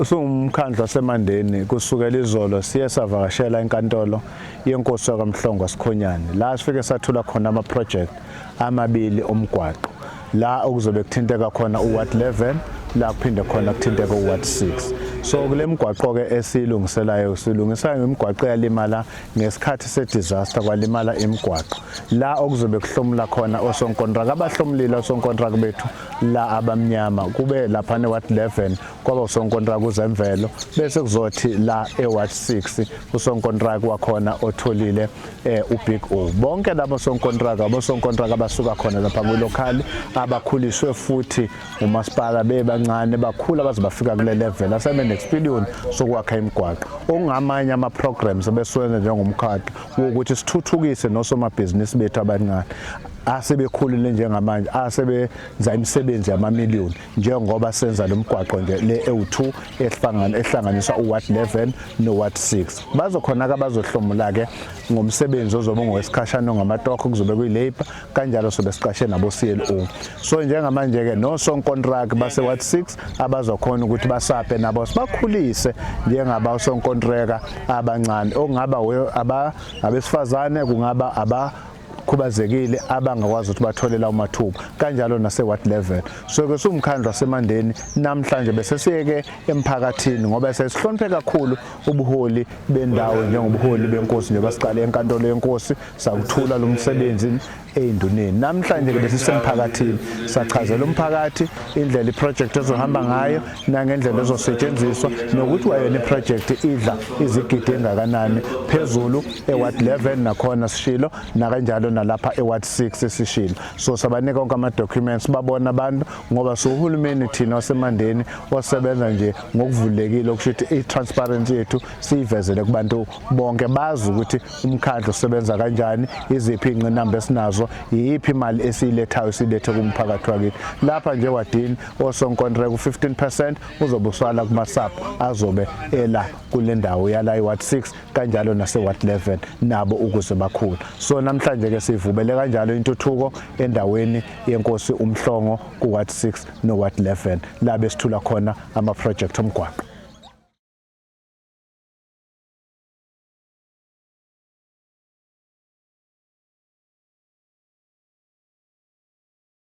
Usumkhandlu waseMandeni kusukela izolo siye savakashela enkantolo yenkosi kaMhlongo Sikhonyane la sifike sathula khona ama project amabili omgwaqo la okuzobe kuthinteka khona uWard 11 la kuphinde khona kuthinteka uWard 6. So kule mgwaqo ke esilungiselayo silungisa imigwaqo yalimala ngesikhathi sedisaster kwalimala imigwaqo la okuzobe kuhlomula khona osonkontraka abahlomulile osonkontraka bethu la abamnyama kube lapha neWard 11 kwaba usonkontraka uzemvelo bese kuzothi la eWard 6 usonkontraka wakhona otholile uBig O. Bonke labo sonkontraka abasuka khona lapha kulocal abakhuliswe futhi umasipala bebancane bakhulu abazobafika kule level asebe experience sokwakha imigwaqo ongamanye ama programs abesuwenza njengomkhakha ukuthi sithuthukise nosomabhizinisi bethu abancane asebekhulile njengamanje asebenza imisebenzi yamamiliyoni njengoba senza lo mgwaqo nje le E2 ehlanganisa uWard 11 noWard 6 bazokhona ke abazohlomula ke ngomsebenzi ozobe ngowesikhashana ongamatoho kuzobe kuyilabor kanjalo sobe siqashe nabo CLO. So njengamanje ke no sonkontract base Ward 6 abazokhona ukuthi basaphe nabo sibakhulise njengaba sonkontraka abancane okungaba abesifazane kungaba khubazekile abangakwazi ukuthi bathole lawo mathuba kanjalo naseWard 11. So ke sumkhandlu waseMandeni namhlanje bese siyeke emphakathini ngoba sesihloniphe kakhulu ubuholi bendawo njengobuholi benkosi nje basiqale enkantolo yenkosi sakuthula lo msebenzi eyinduneni. Namhlanje ke bese semphakathini sachazela umphakathi indlela iproject ezohamba ngayo nangendlela ezosetshenziswa nokuthi wayona iproject idla izigidi engakanani phezulu eWard 11 nakhona sishilo na kanjalo nalapha eWard 6 esishilo. So sabanika konke ama documents babona abantu ngoba sohulumeni thina waseMandeni osebenza nje ngokuvulekile okushithi itransparency yethu siyivezele kubantu bonke bazi ukuthi umkhandlu usebenza kanjani iziphi ingqinamba esinazo yiphi imali esilethayo silethe kumphakathi wakithi. Lapha nje wadini osonkontraka u15% uzobuswala kumasapho azobe ela kule ndawo yala eWard 6 kanjalo naseWard 11 nabo ukuze bakhulu. So namhlanje ke sivubele kanjalo intuthuko endaweni yenkosi uMhlongo kuWard 6 noWard 11 la besithula khona ama project omgwaqo.